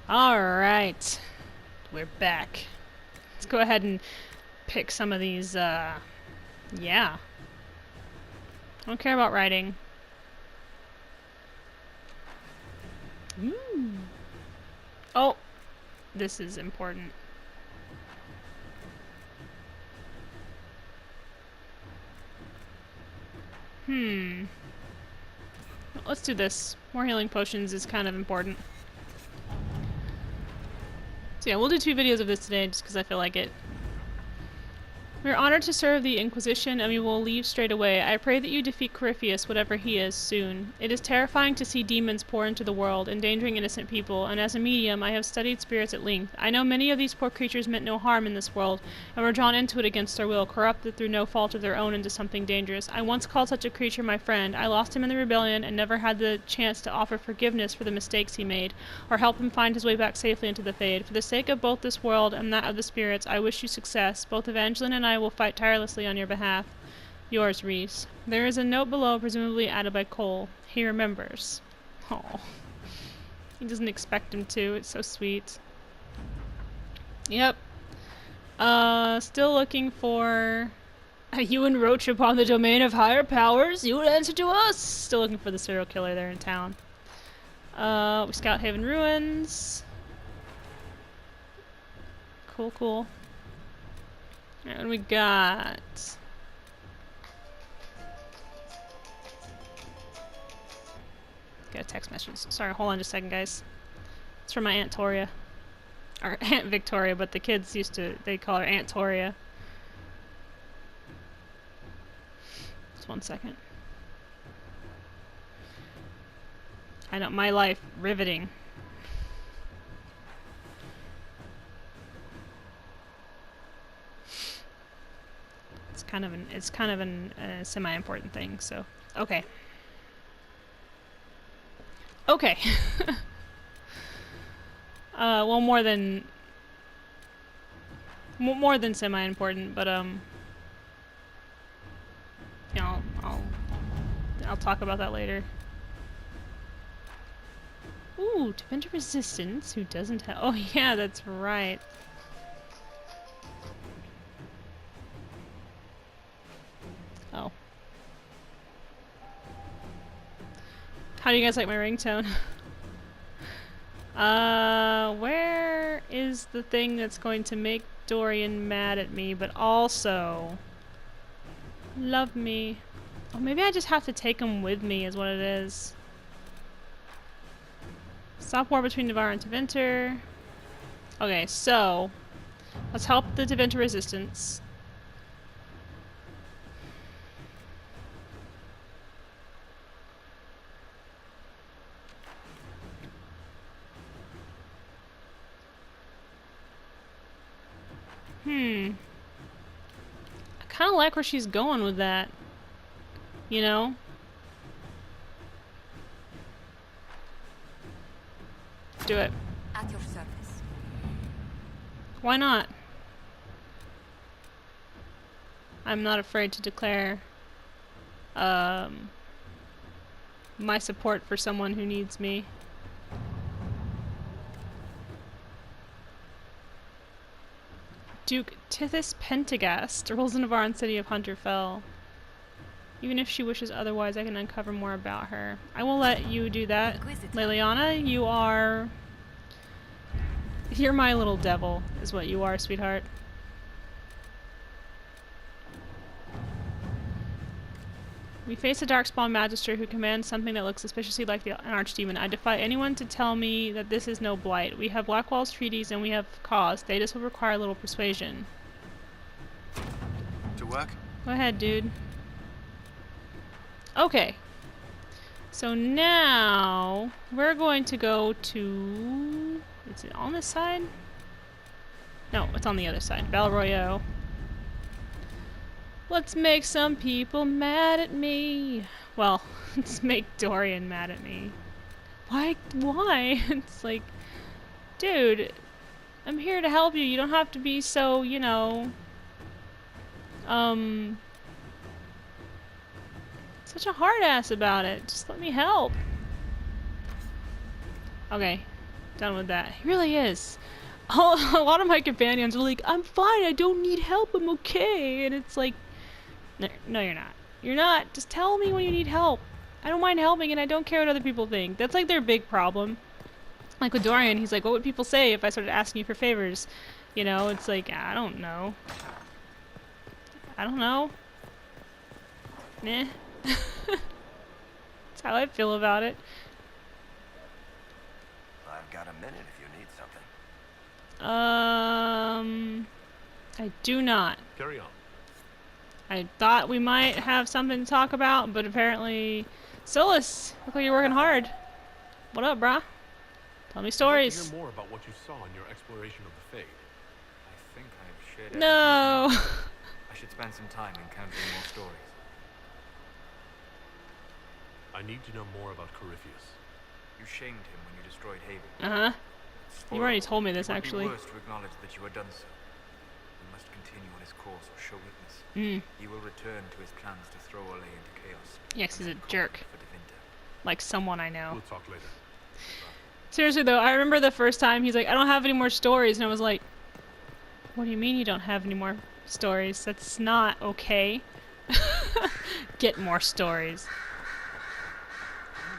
Alright. We're back. Let's go ahead and pick some of these, yeah. I don't care about writing. Ooh. Oh! This is important. Let's do this. More healing potions is kind of important. So yeah, we'll do 2 videos of this today just because I feel like it. We are honored to serve the Inquisition, and we will leave straight away. I pray that you defeat Corypheus, whatever he is, soon. It is terrifying to see demons pour into the world, endangering innocent people, and as a medium, I have studied spirits at length. I know many of these poor creatures meant no harm in this world, and were drawn into it against their will, corrupted through no fault of their own into something dangerous. I once called such a creature my friend. I lost him in the rebellion, and never had the chance to offer forgiveness for the mistakes he made, or help him find his way back safely into the Fade. For the sake of both this world and that of the spirits, I wish you success. Both Evangeline and I will fight tirelessly on your behalf. Yours, Reese. There is a note below, presumably added by Cole. He remembers. Oh. He doesn't expect him to. It's so sweet. Yep. Still looking for... You encroach upon the domain of higher powers. You would answer to us. Still looking for the serial killer there in town. We scout Haven Ruins. Cool, cool. Alright, what do we got? Got a text message. Sorry, hold on just a second, guys. It's from my Aunt Toria. Or Aunt Victoria, but the kids they call her Aunt Toria. Just 1 second. I know, my life, riveting. It's kind of an semi-important thing, so okay. Okay. Well, more than semi-important, but you know, I'll talk about that later. Ooh, defender resistance. Who doesn't have? Oh yeah, that's right. Oh. How do you guys like my ringtone? Where is the thing that's going to make Dorian mad at me, but also love me? Oh, maybe I just have to take him with me is what it is. Stop war between Navarre and Deventer. Okay, so let's help the Deventer resistance. I kind of like where she's going with that. You know? Do it. At your service. Why not? I'm not afraid to declare my support for someone who needs me. Duke Tithys Pentagast rules the Navarran city of Hunterfell. Even if she wishes otherwise, I can uncover more about her. I will let you do that. Leliana, you're my little devil, is what you are, sweetheart. We face a darkspawn magister who commands something that looks suspiciously like an archdemon. I defy anyone to tell me that this is no blight. We have Blackwall's treaties and we have cause. Thetis will require a little persuasion. To work? Go ahead, dude. Okay. So now we're going to go to... Is it on this side? No, it's on the other side. Val Royale. Let's make some people mad at me. Well, let's make Dorian mad at me. Why? It's like, dude, I'm here to help you. You don't have to be so, you know, such a hard ass about it. Just let me help. Okay. Done with that. He really is. A lot of my companions are like, I'm fine, I don't need help, I'm okay. And it's like, no, you're not. You're not. Just tell me when you need help. I don't mind helping and I don't care what other people think. That's like their big problem. Like with Dorian, he's like, what would people say if I started asking you for favors? You know, it's like, I don't know. I don't know. Nah. That's how I feel about it. I've got a minute if you need something. I do not. Carry on. I thought we might have something to talk about, but apparently... Solus, look like you're working hard. What up, brah? Tell me stories. I'd like to hear more about what you saw in your exploration of the Fade. I think I've shared No. I should spend some time encountering more stories. I need to know more about Corypheus. You shamed him when you destroyed Haven. Uh-huh. You already told me this, It would actually. be worse to acknowledge that you had done so. We must continue on his course or show weakness. He will return to his plans to throw Ole into chaos. Yes, he's a jerk. Like someone I know. We'll talk later. Seriously though, I remember the first time he's like, I don't have any more stories, and I was like, what do you mean you don't have any more stories? That's not okay. Get more stories.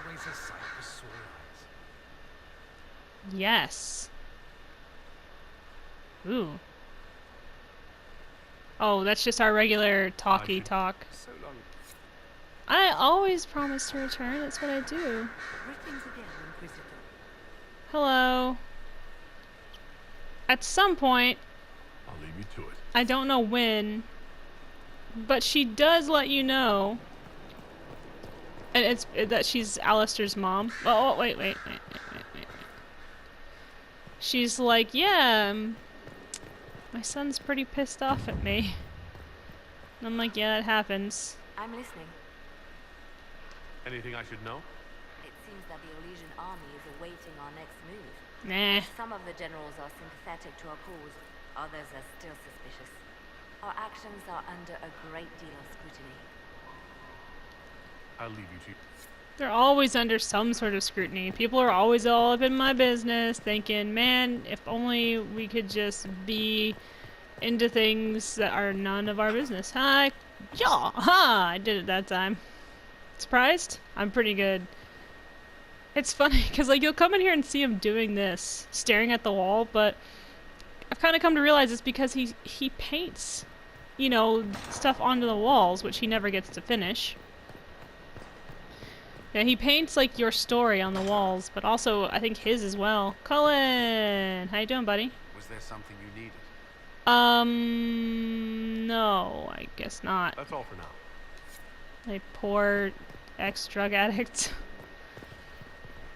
Always a sight for sore eyes. Yes. Ooh. Oh, that's just our regular talky talk. So long. I always promise to return, that's what I do. Greetings again, Inquisitor. Hello. At some point, I'll leave you to it. I don't know when, but she does let you know. And it's that she's Alistair's mom. Oh, wait. She's like, yeah, my son's pretty pissed off at me. And I'm like, yeah, it happens. I'm listening. Anything I should know? It seems that the Elysian army is awaiting our next move. Nah. Some of the generals are sympathetic to our cause. Others are still suspicious. Our actions are under a great deal of scrutiny. I'll leave you to... They're always under some sort of scrutiny. People are always all up in my business thinking, man, if only we could just be into things that are none of our business. Hi. Yeah. Ha! I did it that time. Surprised? I'm pretty good. It's funny because like you'll come in here and see him doing this, staring at the wall, but I've kind of come to realize it's because he paints, you know, stuff onto the walls, which he never gets to finish. Yeah, he paints like your story on the walls, but also I think his as well. Cullen, how you doing, buddy? Was there something you needed? No, I guess not. That's all for now. A poor ex-drug addict.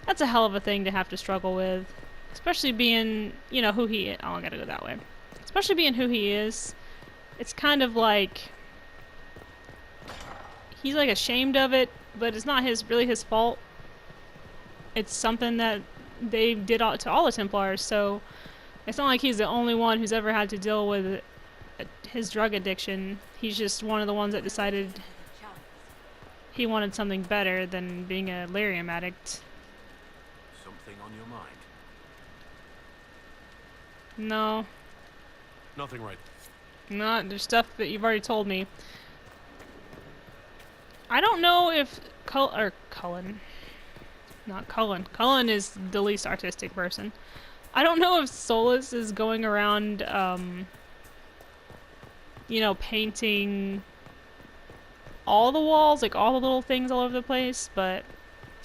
That's a hell of a thing to have to struggle with. Especially being, you know, who he is. Oh, I gotta go that way. Especially being who he is. It's kind of like... he's like ashamed of it, but it's not really his fault. It's something that they did to all the Templars, so... it's not like he's the only one who's ever had to deal with his drug addiction. He's just one of the ones that decided he wanted something better than being a lyrium addict. Something on your mind? No. Nothing right. Not there's stuff that you've already told me. I don't know if Cullen. Not Cullen. Cullen is the least artistic person. I don't know if Solus is going around, you know, painting all the walls, like all the little things all over the place, but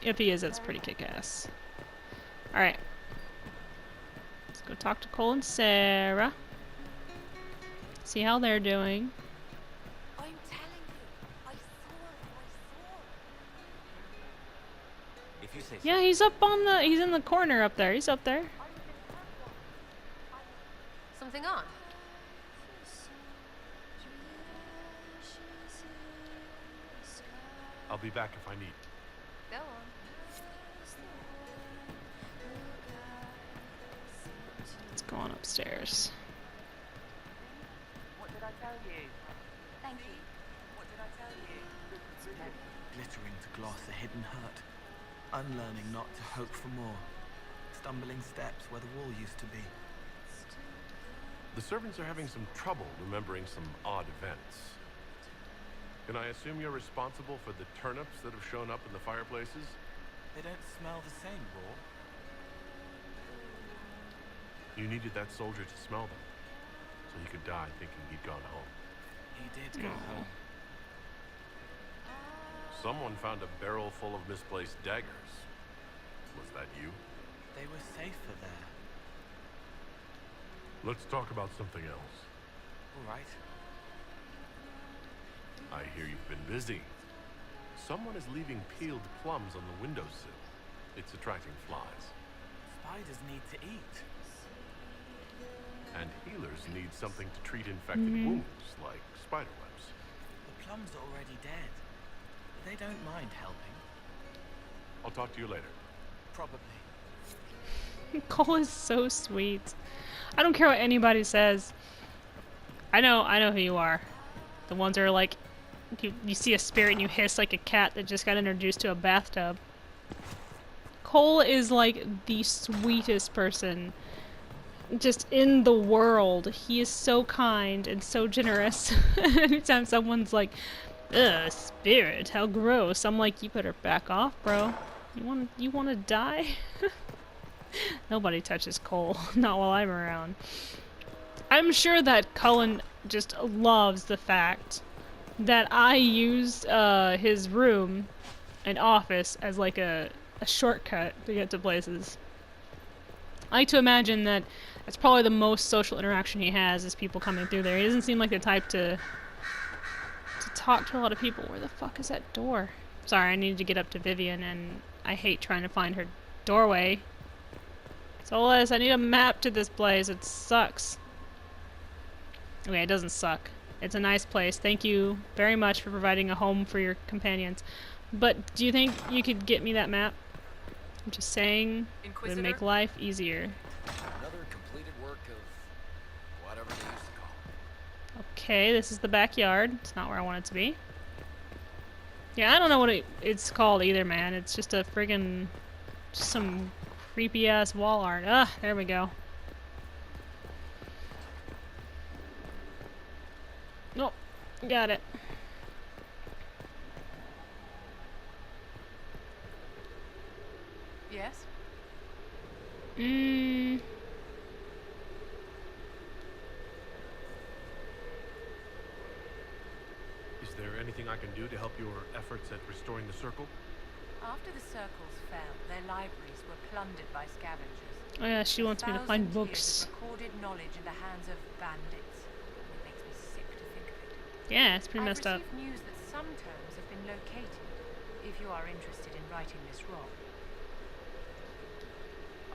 if he is, that's pretty kick-ass. Alright. Let's go talk to Cole and Sarah. See how they're doing. I'm telling you, I saw. If you say so. Yeah, he's up on the, he's in the corner up there. He's up there. Something on? I'll be back if I need. Go on. Let's go on upstairs. What did I tell you? Thank you. What did I tell you? Glittering to gloss a hidden hurt, unlearning not to hope for more. It's stumbling steps where the wall used to be. The servants are having some trouble remembering some odd events. Can I assume you're responsible for the turnips that have shown up in the fireplaces? They don't smell the same, Raw. You needed that soldier to smell them, so he could die thinking he'd gone home. He did go home. Someone found a barrel full of misplaced daggers. Was that you? They were safer there. Let's talk about something else. All right. I hear you've been busy. Someone is leaving peeled plums on the windowsill. It's attracting flies. Spiders need to eat. And healers need something to treat infected wounds, like spider webs. The plums are already dead. They don't mind helping. I'll talk to you later. Probably. Cole is so sweet. I don't care what anybody says. I know who you are. The ones that are like, you see a spirit and you hiss like a cat that just got introduced to a bathtub. Cole is like the sweetest person just in the world. He is so kind and so generous. Anytime someone's like, ugh, spirit, how gross. I'm like, you better back off, bro. You wanna die? Nobody touches Cole. Not while I'm around. I'm sure that Cullen just loves the fact that I used his room and office as like a shortcut to get to places. I like to imagine that that's probably the most social interaction he has is people coming through there. He doesn't seem like the type to talk to a lot of people. Where the fuck is that door? Sorry, I needed to get up to Vivian and I hate trying to find her doorway. Solus, I need a map to this place. It sucks. Okay, it doesn't suck. It's a nice place. Thank you very much for providing a home for your companions. But do you think you could get me that map? I'm just saying it would make life easier. Another completed work of whatever they used to call it. Okay, this is the backyard. It's not where I want it to be. Yeah, I don't know what it's called either, man. It's just a friggin' just some creepy ass wall art. Ah, there we go. Nope, got it. Yes? Is there anything I can do to help your efforts at restoring the circle? After the circles fell, their libraries were plundered by scavengers. Oh yeah, she wants me to find 1,000 books. years of recorded knowledge in the hands of bandits. It makes me sick to think of it. Yeah, it's pretty messed up. I've received news that some tomes have been located. If you are interested in righting this wrong,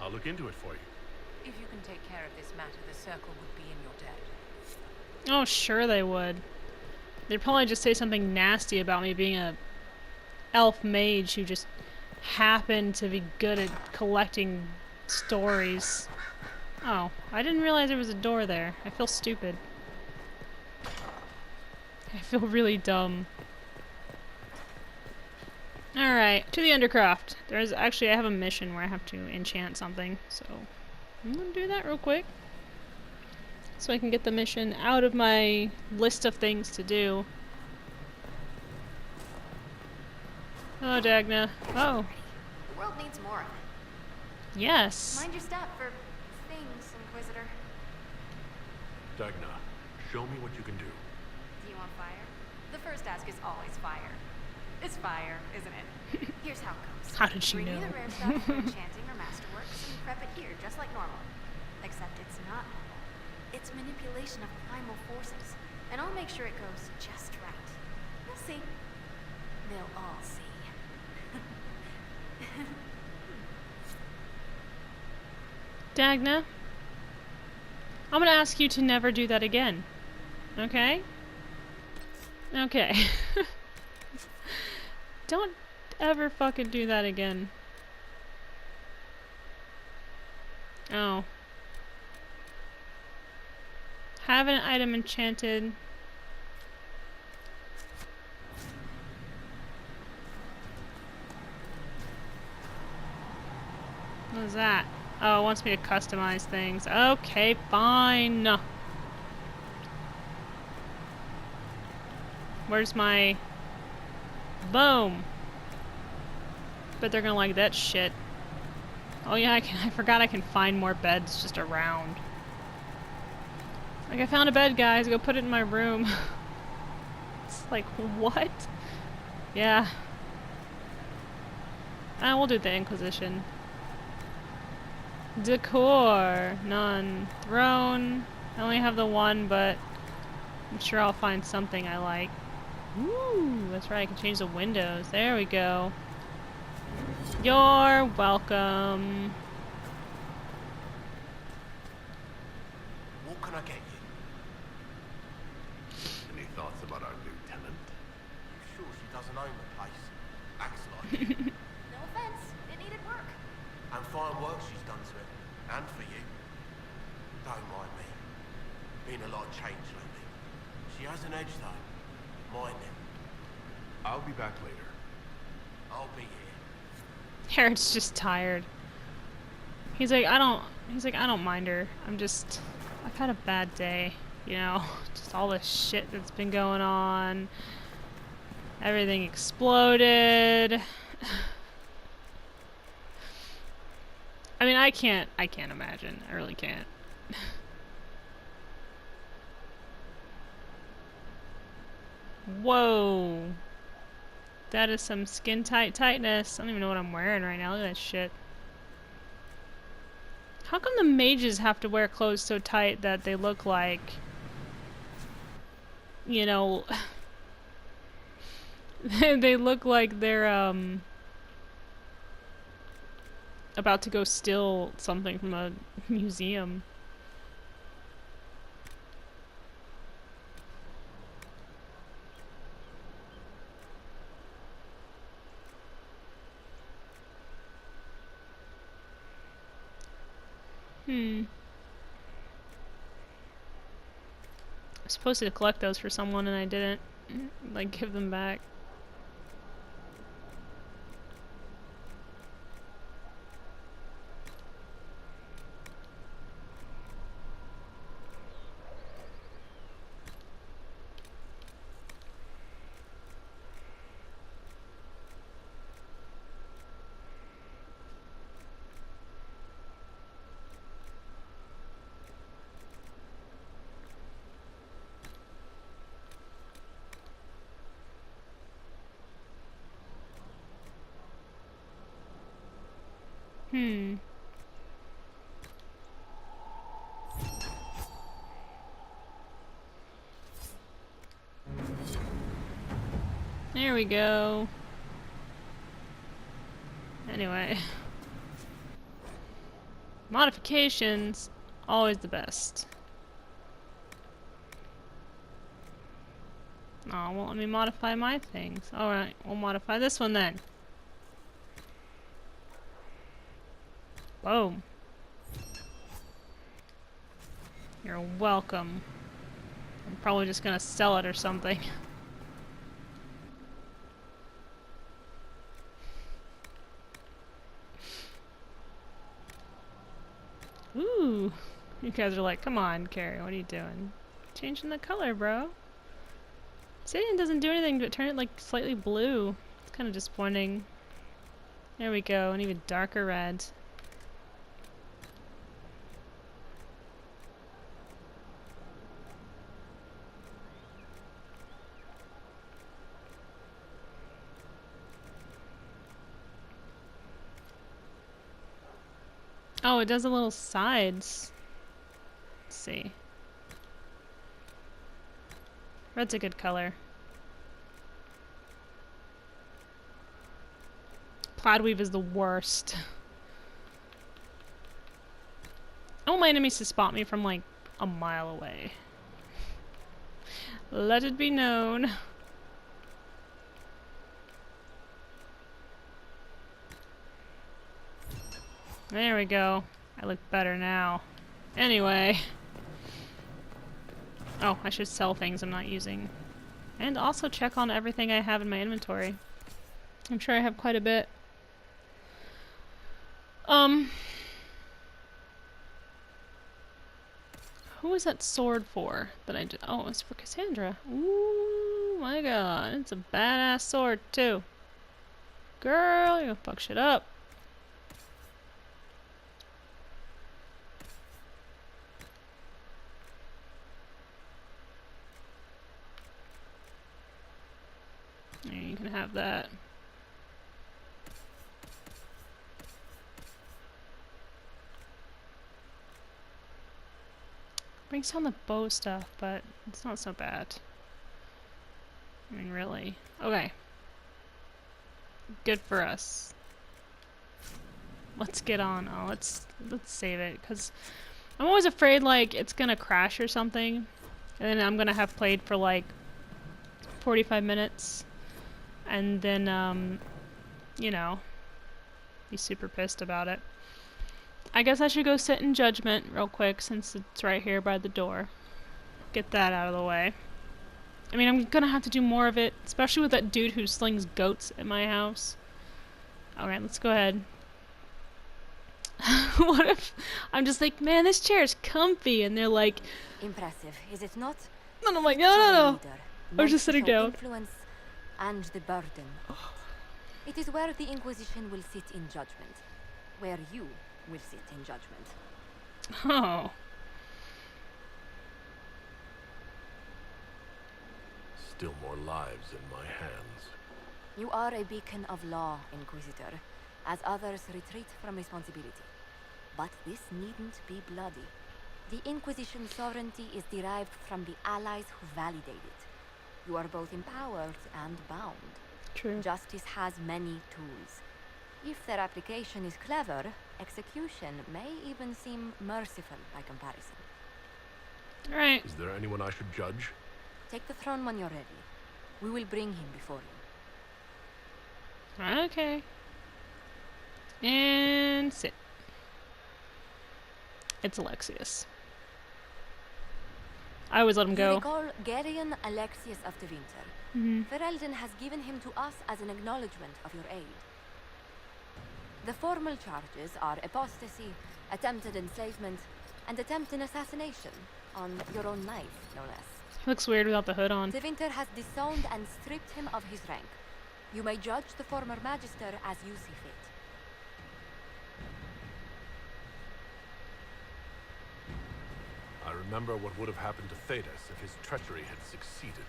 I'll look into it for you. if you can take care of this matter, the circle would be in your debt. Oh, sure they would. They'd probably just say something nasty about me being a elf mage who just happened to be good at collecting stories. Oh, I didn't realize there was a door there. I feel stupid. I feel really dumb. Alright, to the Undercroft. There's actually, I have a mission where I have to enchant something, so I'm gonna do that real quick. So I can get the mission out of my list of things to do. Hello, Dagna. Oh, The world needs more of it. yes. Mind your step for things, Inquisitor. Dagna, show me what you can do. Do you want fire? The first ask is always fire. It's fire, isn't it? Here's how it goes. How did she Bring know? me the rare stuff for enchanting or masterworks and prep it here, just like normal. Except it's not normal. It's manipulation of primal forces. And I'll make sure it goes just right. You'll see. They'll all see. Dagna, I'm gonna ask you to never do that again. Okay? Okay. Don't ever fucking do that again. Oh. Have an item enchanted. What is that? Oh, it wants me to customize things. Okay, fine. Where's my... Boom! Bet they're gonna like that shit. Oh yeah, I forgot I can find more beds just around. Like, I found a bed, guys. Go put it in my room. It's like, what? Yeah. We'll do the Inquisition. Decor. None. Throne. I only have the one, but I'm sure I'll find something I like. Ooh, that's right. I can change the windows. There we go. You're welcome. What can I get you? Any thoughts about our new tenant? You sure she doesn't own the place? Acts like it. No offense, it needed work. And fine work she's done to it. And for you. Don't mind me. Been a lot of change lately. She has an edge though. Mind it. I'll be back later. I'll be here. Harrod's just tired. He's like, I don't mind her. I've had a bad day, you know? Just all this shit that's been going on. Everything exploded. I mean, I can't imagine. I really can't. Whoa. That is some skin tight tightness. I don't even know what I'm wearing right now. Look at that shit. How come the mages have to wear clothes so tight that they look like, you know, they look like they're about to go steal something from a museum? I was supposed to collect those for someone and I didn't, like, give them back. There we go. Anyway. Modifications, always the best. Oh, won't let me modify my things. Alright, we'll modify this one then. Boom. You're welcome. I'm probably just gonna sell it or something. Ooh. You guys are like, come on, Carrie, what are you doing? Changing the color, bro. Obsidian doesn't do anything but turn it like slightly blue. It's kind of disappointing. There we go, an even darker red. Oh, it does the little sides. Let's see. Red's a good color. Plaid weave is the worst. I want my enemies to spot me from like a mile away. Let it be known. There we go. I look better now. Anyway. Oh, I should sell things I'm not using. And also check on everything I have in my inventory. I'm sure I have quite a bit. Who is that sword for? That I just... Oh, it's for Cassandra. Ooh, my god. It's a badass sword, too. Girl, you're gonna fuck shit up. Yeah, you can have that. Brings down the bow stuff, but it's not so bad. I mean, really. Okay. Good for us. Let's get on. Oh, let's save it, because I'm always afraid, like, it's gonna crash or something, and then I'm gonna have played for, like, 45 minutes, and then, you know, be super pissed about it. I guess I should go sit in judgment real quick, since it's right here by the door. Get that out of the way. I mean, I'm gonna have to do more of it, especially with that dude who slings goats at my house. Alright, let's go ahead. What if I'm just like, man, this chair is comfy, and they're like... Impressive, is it not? And I'm like, no. I was just sitting down. Influence and the burden. It is where the Inquisition will sit in judgment. Where you will sit in judgment. Oh. Still more lives in my hands. You are a beacon of law, Inquisitor, as others retreat from responsibility. But this needn't be bloody. The Inquisition's sovereignty is derived from the allies who validate it. You are both empowered and bound. True. Justice has many tools. If their application is clever, execution may even seem merciful by comparison. Alright. Is there anyone I should judge? Take the throne when you're ready. We will bring him before you. Okay. And sit. It's Alexius. I always let him You go. recall Gerion Alexius of the Winter. Ferelden has given him to us as an acknowledgement of your aid. The formal charges are apostasy, attempted enslavement, and attempted assassination on your own knife, no less. He looks weird without the hood on. The Winter has disowned and stripped him of his rank. You may judge the former Magister as you see fit. I remember what would have happened to Thedas if his treachery had succeeded.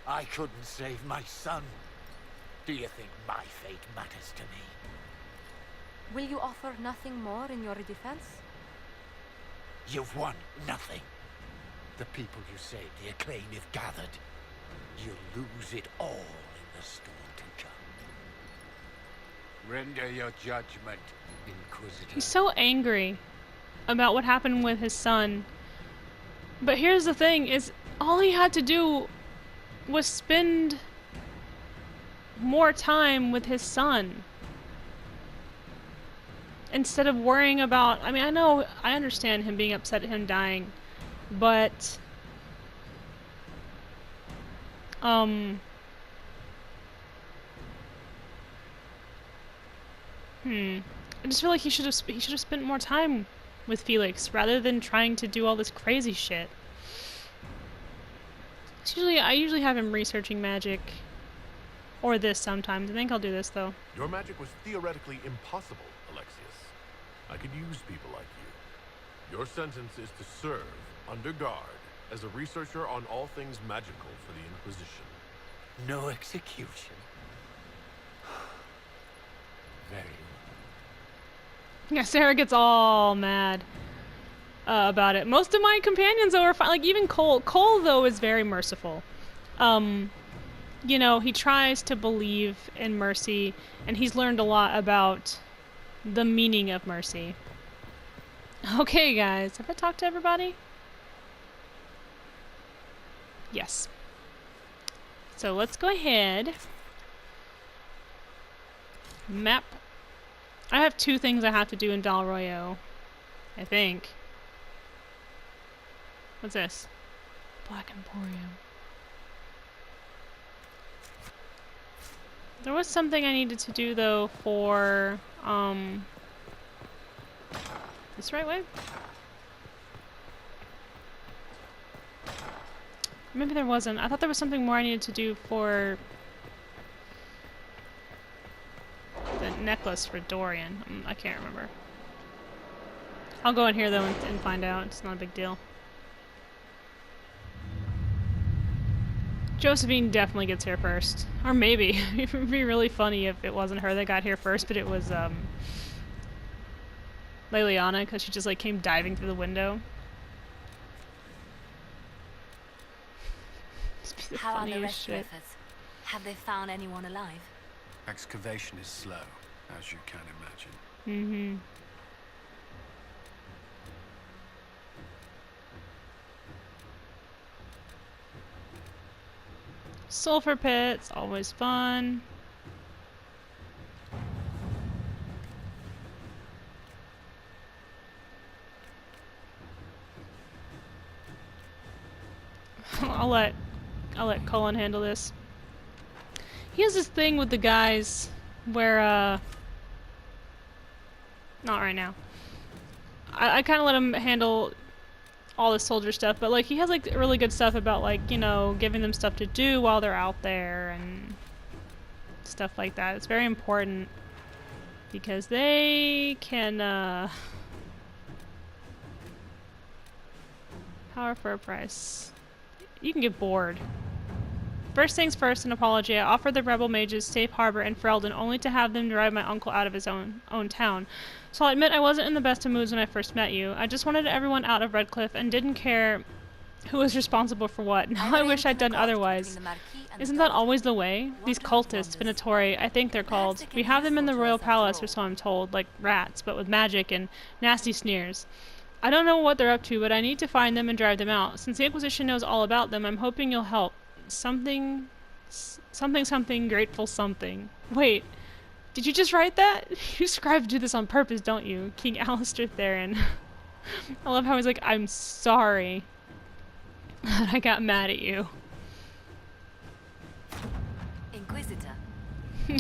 I couldn't save my son. Do you think my fate matters to me? Will you offer nothing more in your defense? You've won nothing. The people you saved, the acclaim you've gathered. You'll lose it all in the storm to come. Render your judgment, Inquisitor. He's so angry about what happened with his son. But here's the thing, is all he had to do was spend more time with his son. Instead of worrying about... I mean, I understand him being upset at him dying, but... I just feel like he should have spent more time with Felix rather than trying to do all this crazy shit. I usually have him researching magic, or this sometimes. I think I'll do this though. Your magic was theoretically impossible, Alexius. I could use people like you. Your sentence is to serve, under guard, as a researcher on all things magical for the Inquisition. No execution. Very Yeah, Sarah gets all mad about it. Most of my companions, though, are fine. Like, even Cole. Cole, though, is very merciful. You know, he tries to believe in mercy, and he's learned a lot about the meaning of mercy. Okay, guys. Have I talked to everybody? Yes. So, let's go ahead. Map. I have 2 things I have to do in Dal Royo, I think. What's this? Black Emporium. There was something I needed to do though for this right way? Maybe there wasn't. I thought there was something more I needed to do for the necklace for Dorian. I can't remember. I'll go in here though and find out. It's not a big deal. Josephine definitely gets here first. Or maybe. It would be really funny if it wasn't her that got here first, but it was Leliana, because she just like came diving through the window. The How are the funniest rescue shit. efforts? Have they found anyone alive? Excavation is slow, as you can imagine. Mm-hmm. Sulfur pits, always fun. I'll let Cullen handle this. He has this thing with the guys where not right now. I kind of let him handle all the soldier stuff, but like he has like really good stuff about like, you know, giving them stuff to do while they're out there and stuff like that. It's very important because they can power for a price. You can get bored. First things first, an apology. I offered the rebel mages safe harbor in Ferelden only to have them drive my uncle out of his own town. So I'll admit I wasn't in the best of moods when I first met you. I just wanted everyone out of Redcliffe and didn't care who was responsible for what. Now I wish I'd done otherwise. Isn't that always the way? These cultists, Venatori, I think they're called. We have them in the royal palace, or so I'm told, like rats, but with magic and nasty sneers. I don't know what they're up to, but I need to find them and drive them out. Since the Inquisition knows all about them, I'm hoping you'll help. Something, grateful something. Wait, did you just write that? You scribed do this on purpose, don't you? King Alistair Theron. I love how he's like, I'm sorry that I got mad at you. Inquisitor.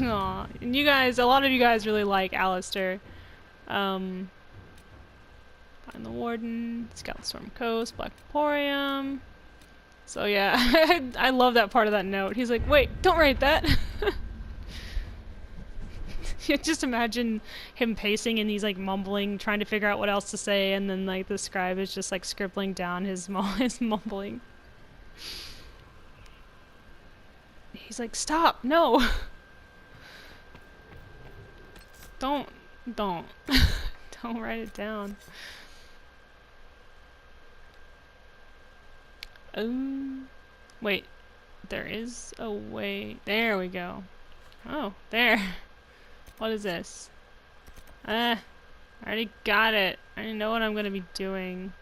Aw, and you guys, a lot of you guys really like Alistair. Find the Warden, Scout Storm Coast, Black Emporium. So yeah, I love that part of that note. He's like, wait, don't write that. You just imagine him pacing and he's like mumbling, trying to figure out what else to say, and then like the scribe is just like scribbling down his mumbling. He's like, stop, no. Don't write it down. Wait, there is a way. There we go. Oh, there. What is this? I already got it. I already know what I'm gonna be doing.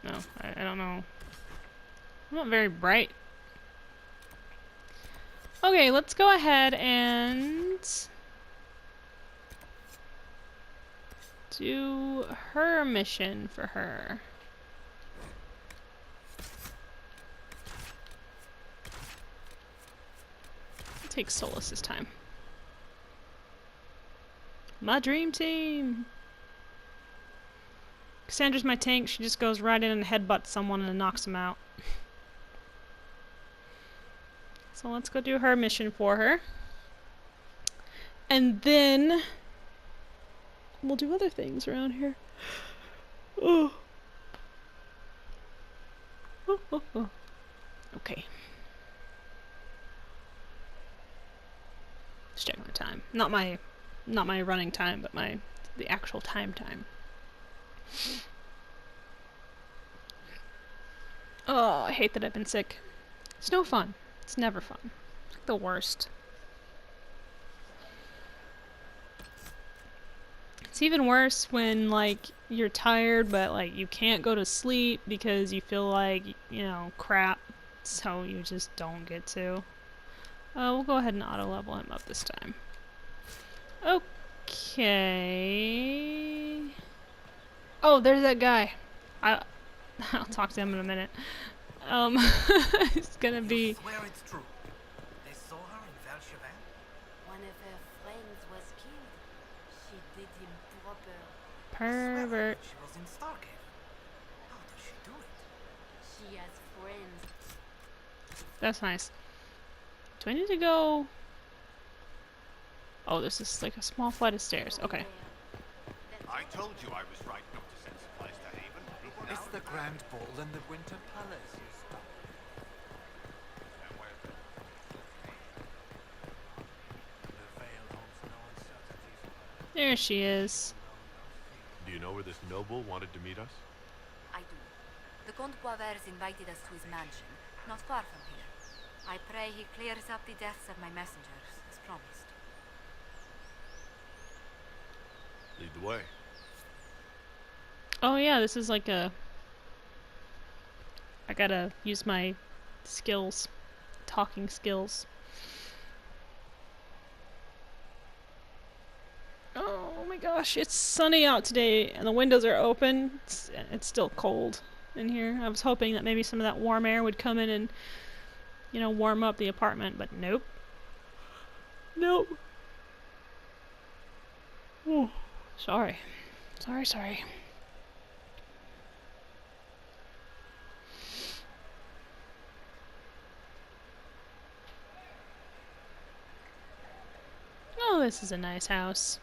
No, I don't know. I'm not very bright. Okay, let's go ahead and do her mission for her. Take Solus this time. My dream team! Cassandra's my tank. She just goes right in and headbutts someone and knocks them out. So let's go do her mission for her. And then we'll do other things around here. Oh. Okay. Let's check my time. Not my running time, but the actual time. Oh, I hate that I've been sick. It's no fun. It's never fun. It's like the worst. It's even worse when like you're tired but like you can't go to sleep because you feel like, you know, crap, so you just don't get to. We'll go ahead and auto level him up this time. Okay. Oh, there's that guy. I'll talk to him in a minute. It's gonna be. I swear it's true. They saw her in Valcheval. One of her friends was killed. She did him proper. Pervert. She was in Starcave. How does she do it? She has friends. That's nice. Do I need to go? Oh, this is like a small flight of stairs. Okay. I told you I was right not to send supplies to Haven. It's the Grand Ball in the Winter Palace, you stop. There she is. Do you know where this noble wanted to meet us? I do. The Comte Boisvert invited us to his mansion, not far from here. I pray he clears up the deaths of my messengers, as promised. Lead the way. Oh yeah, this is like a... I gotta use my skills. Talking skills. Oh my gosh, it's sunny out today and the windows are open. It's still cold in here. I was hoping that maybe some of that warm air would come in and, you know, warm up the apartment, but nope. Nope. Oh, sorry. Sorry. Oh, this is a nice house.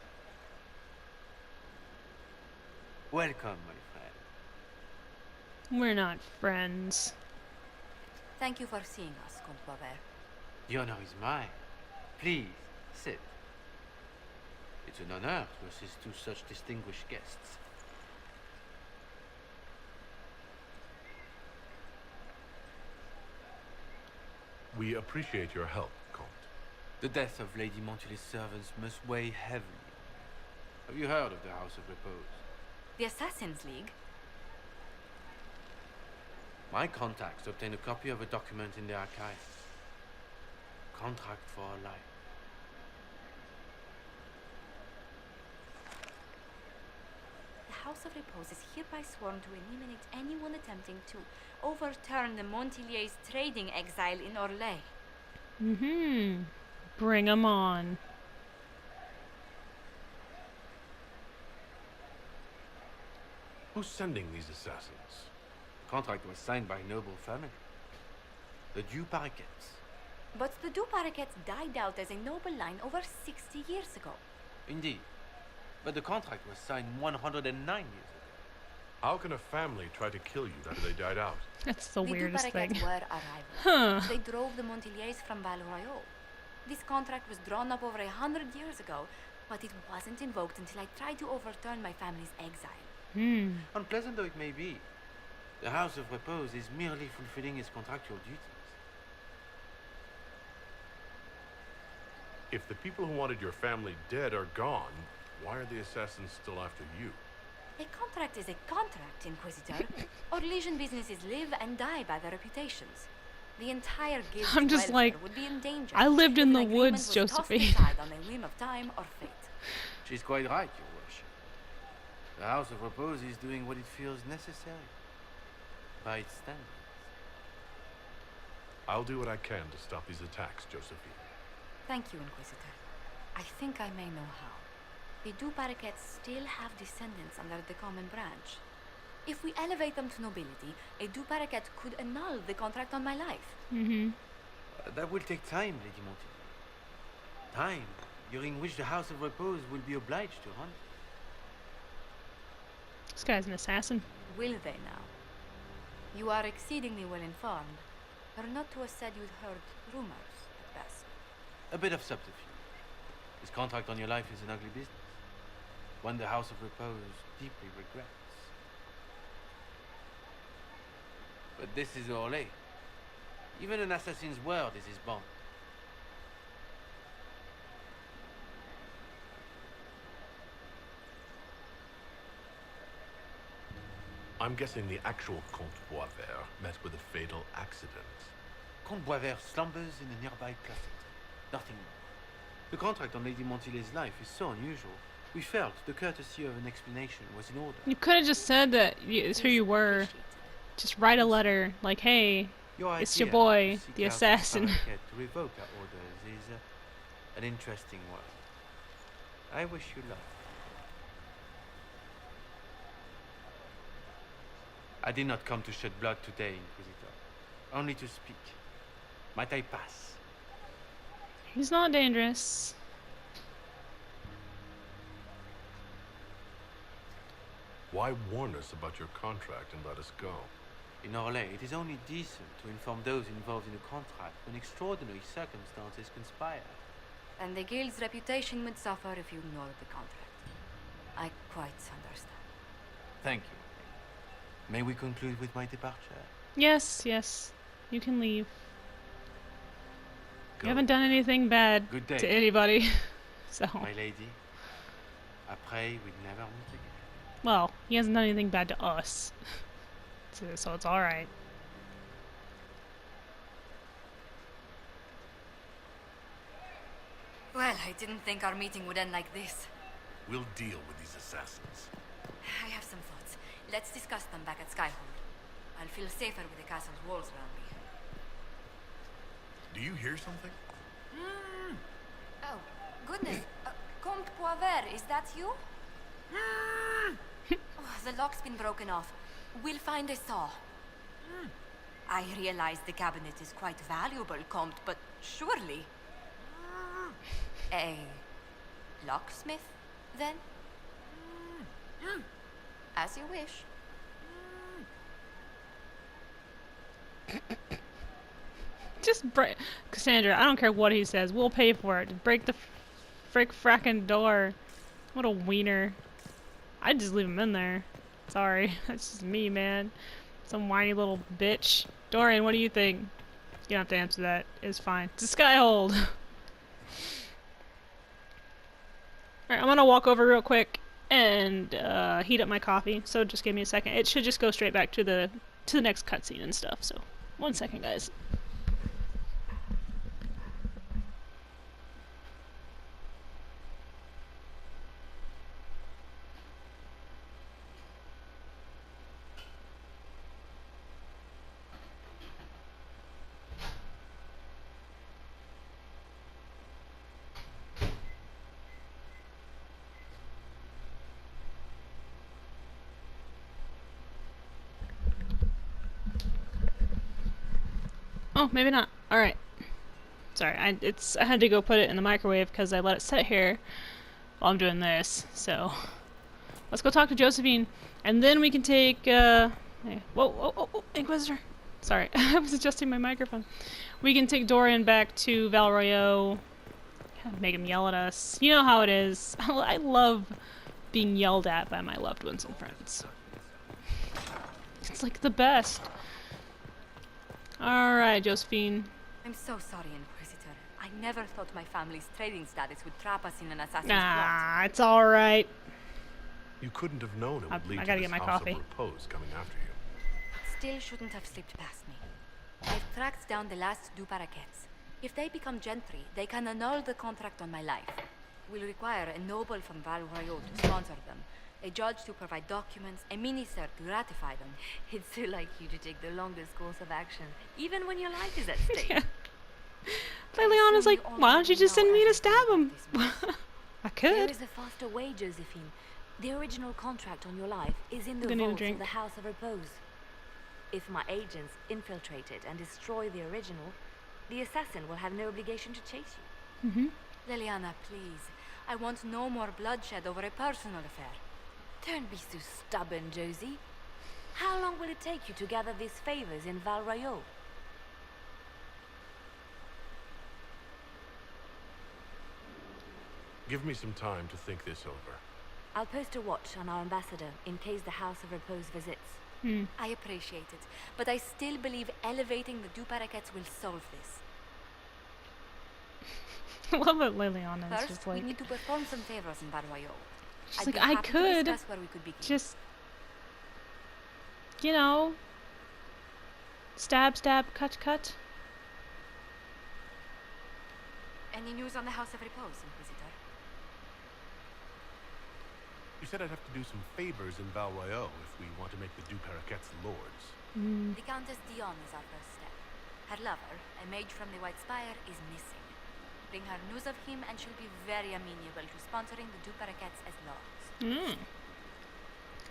Welcome, my friend. We're not friends. Thank you for seeing us, Comte Boisvert. The honor is mine. Please, sit. It's an honor to assist two such distinguished guests. We appreciate your help, Comte. The death of Lady Montily's servants must weigh heavily. Have you heard of the House of Repose? The Assassin's League? My contacts obtained a copy of a document in the archive. Contract for a life. The House of Repose is hereby sworn to eliminate anyone attempting to overturn the Montily's trading exile in Orlais. Mm-hmm. Bring 'em on. Who's sending these assassins? The contract was signed by a noble family. The Du Paraquets. But the Du Paraquets died out as a noble line over 60 years ago. Indeed. But the contract was signed 109 years ago. How can a family try to kill you after they died out? That's the weirdest Du thing. Paraquets were a rival. Huh. They drove the Montiliers from Val Royal. This contract was drawn up over 100 years ago, but it wasn't invoked until I tried to overturn my family's exile. Unpleasant though it may be, the House of Repose is merely fulfilling its contractual duties. If the people who wanted your family dead are gone, why are the assassins still after you? A contract is a contract, Inquisitor. Orlesian businesses live and die by their reputations. The entire guild's I'm just welfare like, would be in danger I lived in if the an agreement woods, was tossed Josephine. aside on a whim of time or fate. She's quite right, Your Worship. The House of Repose is doing what it feels necessary. By its standards. I'll do what I can to stop these attacks, Josephine. Thank you, Inquisitor. I think I may know how. The Du Paraquets still have descendants under the common branch. If we elevate them to nobility, a Du Paraquet could annul the contract on my life. That will take time, Lady Montily. Time during which the House of Repose will be obliged to hunt. This guy's an assassin. Will they now? You are exceedingly well informed. Or not to have said you'd heard rumors, at best. A bit of subterfuge. This contract on your life is an ugly business. One the House of Repose deeply regrets. But this is Orlais. Even an assassin's word is his bond. I'm guessing the actual Comte Boisvert met with a fatal accident. Comte Boisvert slumbers in a nearby closet. Nothing more. The contract on Lady Montily's life is so unusual. We felt the courtesy of an explanation was in order. You could have just said that it's who you were. Just write a letter like, hey, it's your boy, the assassin. To revoke our orders is an interesting one. I wish you luck. I did not come to shed blood today, Inquisitor. Only to speak. Might I pass? He's not dangerous. Why warn us about your contract and let us go? In Orlais, it is only decent to inform those involved in a contract when extraordinary circumstances conspire. And the guild's reputation would suffer if you ignored the contract. I quite understand. Thank you. May we conclude with my departure? Yes, yes. You can leave. Go. You haven't done anything bad Good day. to anybody. So. My lady, I pray we never meet again. Well, he hasn't done anything bad to us. So it's alright. Well, I didn't think our meeting would end like this. We'll deal with these assassins. I have some thoughts. Let's discuss them back at Skyhold. I'll feel safer with the castle's walls around me. Do you hear something? Oh, goodness. Comte Poivert, is that you? Oh, the lock's been broken off. We'll find a saw. I realize the cabinet is quite valuable, Comte, but surely... A locksmith, then? As you wish. Just break... Cassandra, I don't care what he says. We'll pay for it. Just break the frickin' door. What a wiener. I'd just leave him in there. Sorry. That's just me, man. Some whiny little bitch. Dorian, what do you think? You don't have to answer that. It's fine. It's a Skyhold. Alright, I'm gonna walk over real quick and heat up my coffee. So just give me a second. It should just go straight back to the next cutscene and stuff. So 1 second, guys. Oh, maybe not. Alright. Sorry, I had to go put it in the microwave because I let it sit here while I'm doing this. So, let's go talk to Josephine, and then we can take, hey, whoa, Inquisitor. Sorry, I was adjusting my microphone. We can take Dorian back to Val Royeaux. Make him yell at us. You know how it is. I love being yelled at by my loved ones and friends. It's like the best. Alright, Josephine. I'm so sorry, Inquisitor. I never thought my family's trading status would trap us in an assassin's Nah, it's alright. You couldn't have known it would lead I to gotta this get my House coffee. of Repose coming after you. It still shouldn't have slipped past me. I've tracked down the last two paraquets. If they become gentry, they can annul the contract on my life. We'll require a noble from Val Royeaux to sponsor them, a judge to provide documents, a minister to ratify them. It's so like you to take the longest course of action, even when your life is at stake. Yeah. Liliana's like, why don't you just send me to stab him? I could. There is a faster way, Josephine. The original contract on your life is in the Gonna need a vaults drink. of the House of Repose. If my agents infiltrate it and destroy the original, the assassin will have no obligation to chase you. Mm-hmm. Liliana, please. I want no more bloodshed over a personal affair. Don't be so stubborn, Josie. How long will it take you to gather these favors in Val Royeaux? Give me some time to think this over. I'll post a watch on our ambassador in case the House of Repose visits. I appreciate it, but I still believe elevating the Duparaquets will solve this. I love it, Liliana. It's First, just we like, need to perform some favors in Val Royeaux. she's I'd like, be I happy to could discuss where we could begin. just, you know, stab, cut. Any news on the House of Repose, Inquisitor? You said I'd have to do some favors in Val Royeaux if we want to make the Duparaquets lords. The Countess Dion is our first step. Her lover, a mage from the White Spire, is missing. Bring her news of him and she'll be very amenable to sponsoring the Duparaquets as lords.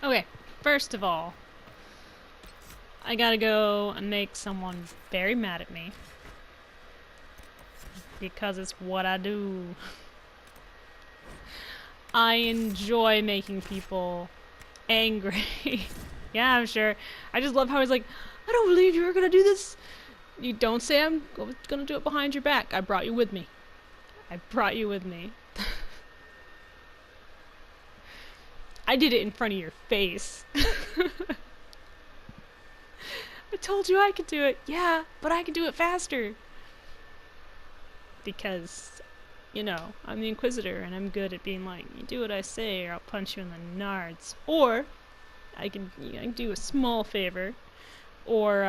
Okay, first of all, I gotta go and make someone very mad at me. Because it's what I do. I enjoy making people angry. Yeah, I'm sure. I just love how he's like, I don't believe you were gonna do this. You don't say I'm gonna do it behind your back. I brought you with me. I brought you with me. I did it in front of your face. I told you I could do it. Yeah, but I can do it faster. Because, you know, I'm the Inquisitor and I'm good at being like, you do what I say or I'll punch you in the nards. Or, I can do a small favor. Or,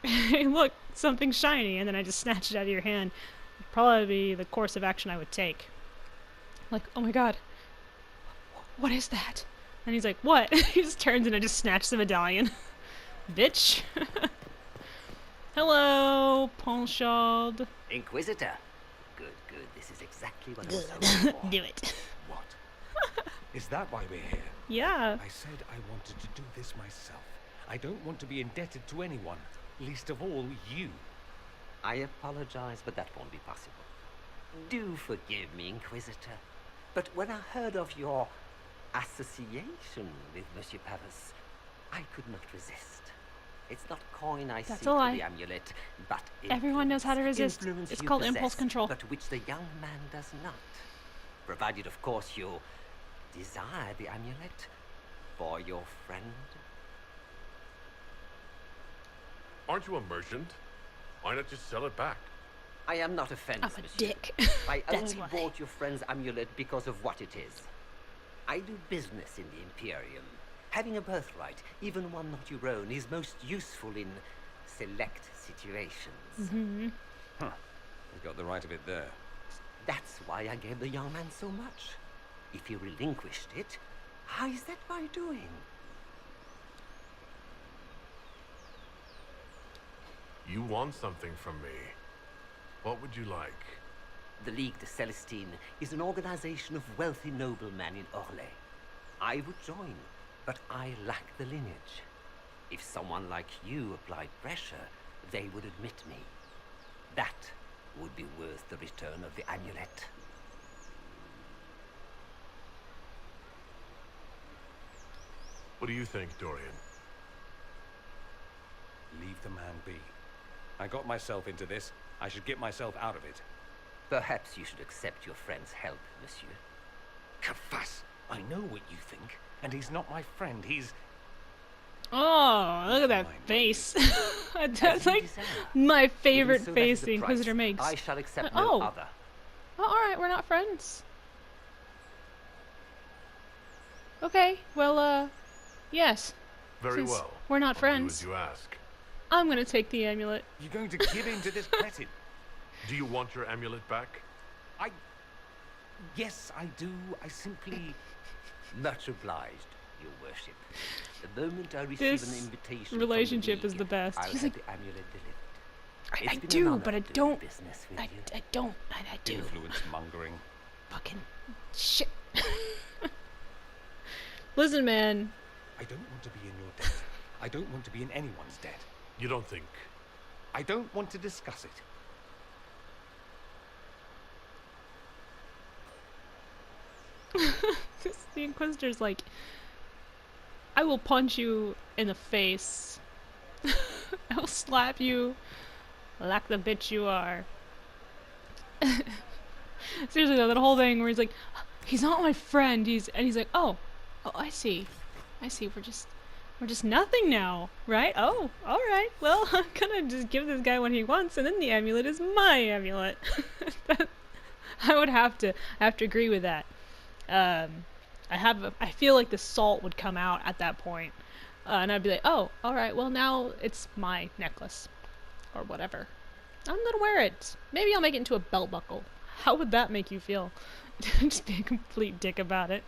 hey look, something shiny, and then I just snatch it out of your hand. It'd probably be the course of action I would take. Like, oh my god. What is that? And he's like, what? He just turns and I just snatch the medallion. Bitch. Hello, Ponchard. Inquisitor. Good, good. This is exactly what I was hoping for. Do it. What? Is that why we're here? Yeah. I said I wanted to do this myself. I don't want to be indebted to anyone, least of all you. I apologize, but that won't be possible. Do forgive me, Inquisitor. But when I heard of your association with Monsieur Paris, I could not resist. It's not coin I seek for the amulet, but everyone knows how to resist. It's called impulse control. But which the young man does not. Provided, of course, you desire the amulet for your friend. Aren't you a merchant? Why not just sell it back? I am not offended, I'm a dick. I only bought your friend's amulet because of what it is. I do business in the Imperium. Having a birthright, even one not your own, is most useful in select situations. Mm-hmm. Huh. You got the right of it there. That's why I gave the young man so much. If he relinquished it, how is that my doing? You want something from me. What would you like? The Ligue de Celestine is an organization of wealthy noblemen in Orlais. I would join, but I lack the lineage. If someone like you applied pressure, they would admit me. That would be worth the return of the amulet. What do you think, Dorian? Leave the man be. I got myself into this. I should get myself out of it. Perhaps you should accept your friend's help, monsieur. Kafas, I know what you think. And he's not my friend, he's... Oh, look at that face. That's like my favorite face the Inquisitor makes. I shall accept no other. Oh, alright, we're not friends. Okay, well, yes. Very well. We're not friends. Do as you ask. I'm gonna take the amulet. You're going to give in to this cretin? Do you want your amulet back? Yes, I do. I simply... Much obliged, your worship. The moment I receive an invitation relationship from the is the best. I'll He's have like, the amulet delivered. I do, but I don't. I don't. I do. Influence mongering. Fucking shit. Listen, man. I don't want to be in your debt. I don't want to be in anyone's debt. You don't think? I don't want to discuss it. The Inquisitor's like, I will punch you in the face. I will slap you like the bitch you are. Seriously though, that whole thing where he's like, he's not my friend, he's like, oh, I see. We're just nothing now, right? Oh, alright, well, I'm gonna just give this guy what he wants, and then the amulet is my amulet. I would have to agree with that. I feel like the salt would come out at that point, and I'd be like, oh, alright, well now it's my necklace, or whatever. I'm gonna wear it. Maybe I'll make it into a belt buckle. How would that make you feel? Just be a complete dick about it.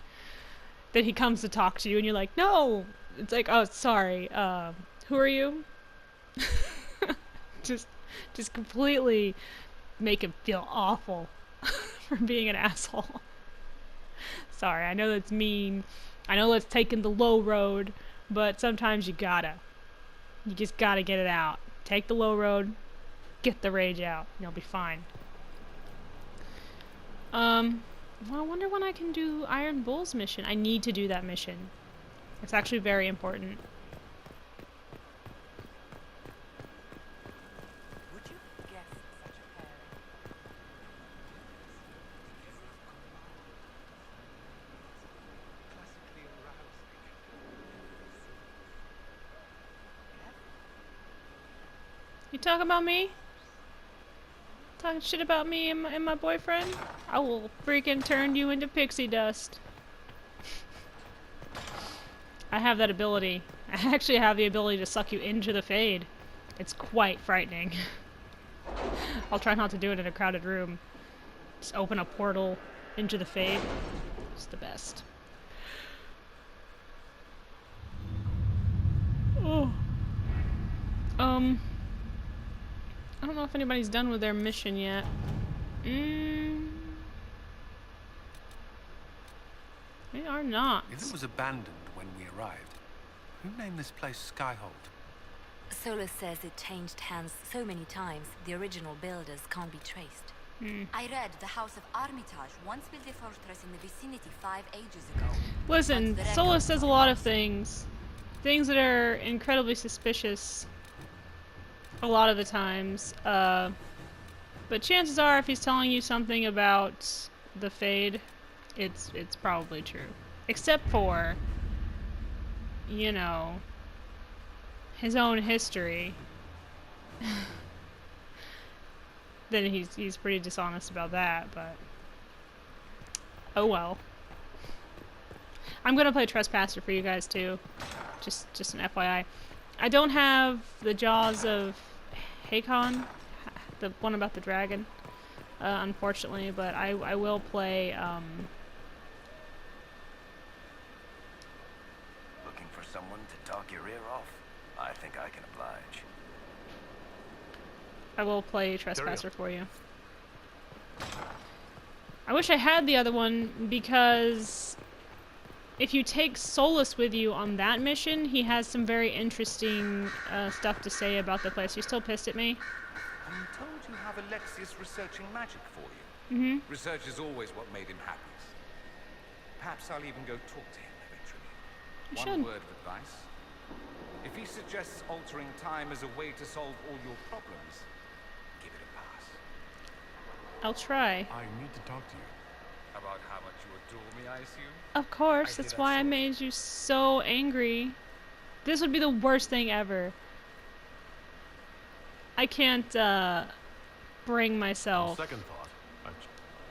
Then he comes to talk to you, and you're like, no! It's like, oh, sorry, who are you? just completely make him feel awful for being an asshole. Sorry, I know that's mean. I know that's taking the low road, but sometimes you gotta. You just gotta get it out. Take the low road, get the rage out, and you'll be fine. Well, I wonder when I can do Iron Bull's mission. I need to do that mission. It's actually very important. Would you guess such a pairing? You talking about me? Talking shit about me and my boyfriend? I will freaking turn you into pixie dust. I have that ability. I actually have the ability to suck you into the Fade. It's quite frightening. I'll try not to do it in a crowded room. Just open a portal into the Fade. It's the best. Oh. I don't know if anybody's done with their mission yet. They are not. If it was abandoned when we arrived, who named this place Skyhold? Solus says it changed hands so many times, the original builders can't be traced. I read the House of Armitage once built a fortress in the vicinity 5 ages ago. Listen, Solus says a lot of things. Things that are incredibly suspicious. A lot of the times. But chances are, if he's telling you something about the Fade, it's probably true. Except for, you know, his own history. Then he's pretty dishonest about that, but oh well. I'm gonna play Trespasser for you guys too. Just an FYI. I don't have the Jaws of Hakon, the one about the dragon, unfortunately, but I will play, Looking for someone to talk your ear off? I think I can oblige. I will play Trespasser for you. I wish I had the other one, because if you take Solus with you on that mission, he has some very interesting stuff to say about the place. You still pissed at me? I'm told you have Alexius researching magic for you. Mm-hmm. Research is always what made him happiest. Perhaps I'll even go talk to him eventually. You One should. word of advice. If he suggests altering time as a way to solve all your problems, give it a pass. I'll try. I need to talk to you. About how much you adore me, I assume? Of course, that's why I made you so angry. This would be the worst thing ever. I can't, bring myself. Second thought.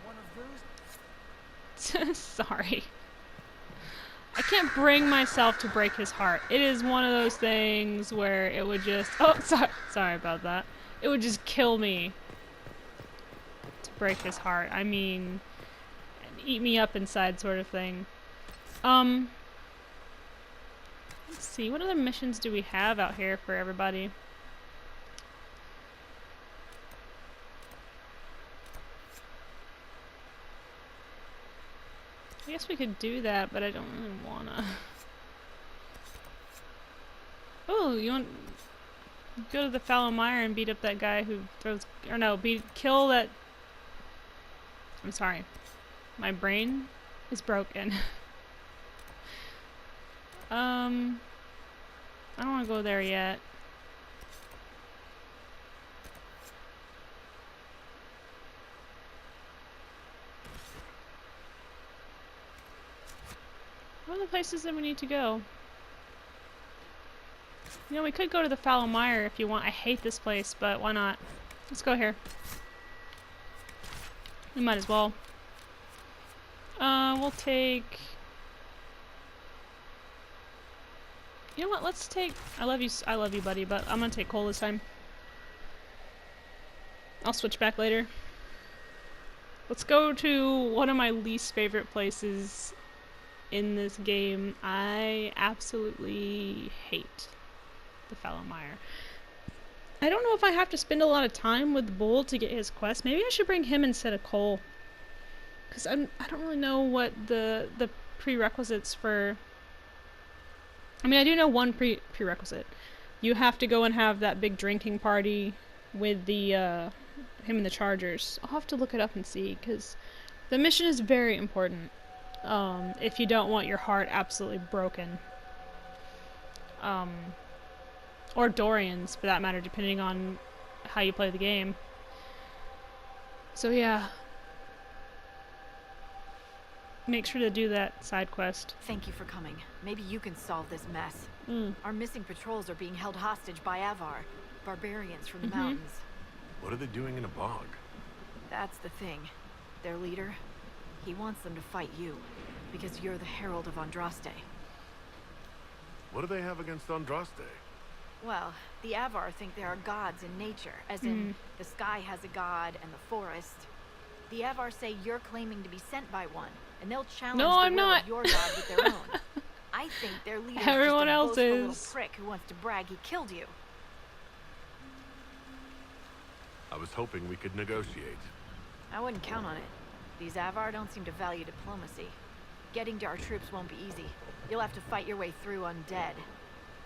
One of those? Sorry. I can't bring myself to break his heart. It is one of those things where it would just... Oh, sorry about that. It would just kill me to break his heart. I mean, eat me up inside sort of thing. Let's see. What other missions do we have out here for everybody? I guess we could do that, but I don't really wanna. Oh, you want go to the fallow mire and beat up that guy who throws, or no, kill that. I'm sorry, my brain is broken. I don't want to go there yet. What are the places that we need to go? You know, we could go to the fallow mire if you want. I hate this place, but why not? Let's go here. We might as well. We'll take... You know what? Let's take... I love you, buddy, but I'm gonna take Cole this time. I'll switch back later. Let's go to one of my least favorite places in this game. I absolutely hate the fallow mire. I don't know if I have to spend a lot of time with Bull to get his quest. Maybe I should bring him instead of Cole, because I don't really know what the prerequisites for... I mean, I do know one prerequisite you have to go and have that big drinking party with the him and the Chargers. I'll have to look it up and see, because the mission is very important. If you don't want your heart absolutely broken. Or Dorian's, for that matter, depending on how you play the game. So yeah. Make sure to do that side quest. Thank you for coming. Maybe you can solve this mess. Mm. Our missing patrols are being held hostage by Avar, barbarians from the mountains. What are they doing in a bog? That's the thing. Their leader, he wants them to fight you, because you're the Herald of Andraste. What do they have against Andraste? Well, the Avar think there are gods in nature, as in the sky has a god and the forest. The Avar say you're claiming to be sent by one, and they'll challenge the will of your god with their own. I think their leader's Everyone just a else boastful little is. prick who wants to brag he killed you. I was hoping we could negotiate. I wouldn't count on it. These Avar don't seem to value diplomacy. Getting to our troops won't be easy. You'll have to fight your way through undead.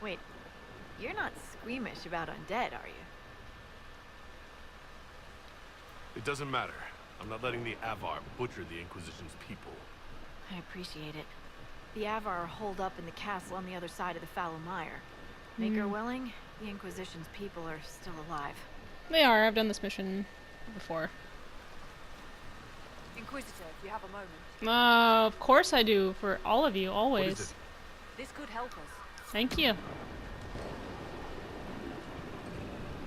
Wait, you're not squeamish about undead, are you? It doesn't matter. I'm not letting the Avar butcher the Inquisition's people. I appreciate it. The Avar are holed up in the castle on the other side of the Fallow Mire. Maker willing, the Inquisition's people are still alive. They are. I've done this mission before. Inquisitor, if you have a moment. Of course I do. For all of you, always. What is it? This could help us. Thank you.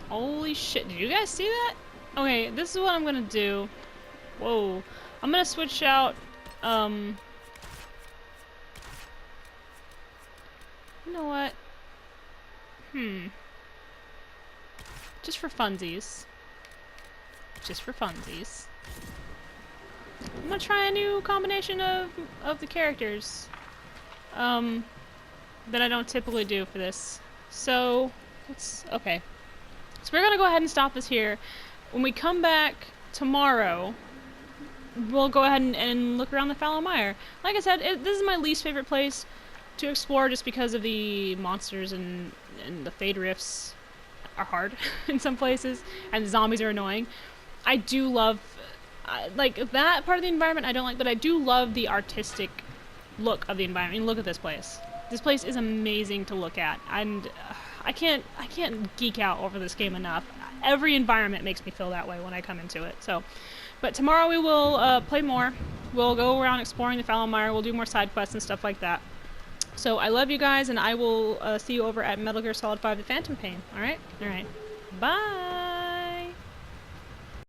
Holy shit, did you guys see that? Okay, this is what I'm gonna do. Whoa. I'm gonna switch out, you know what? Just for funsies. Just for funsies. I'm gonna try a new combination of the characters. That I don't typically do for this. So, okay. So we're gonna go ahead and stop this here. When we come back tomorrow, we'll go ahead and look around the Fallow Mire. Like I said, this is my least favorite place to explore just because of the monsters and the Fade Rifts are hard in some places, and the zombies are annoying. I do love, like, that part of the environment I don't like, but I do love the artistic look of the environment. I mean, look at this place. This place is amazing to look at, and I can't geek out over this game enough. Every environment makes me feel that way when I come into it. So, but tomorrow we will play more. We'll go around exploring the Fallow Mire. We'll do more side quests and stuff like that. So I love you guys, and I will see you over at Metal Gear Solid 5: The Phantom Pain. All right? All right. Bye.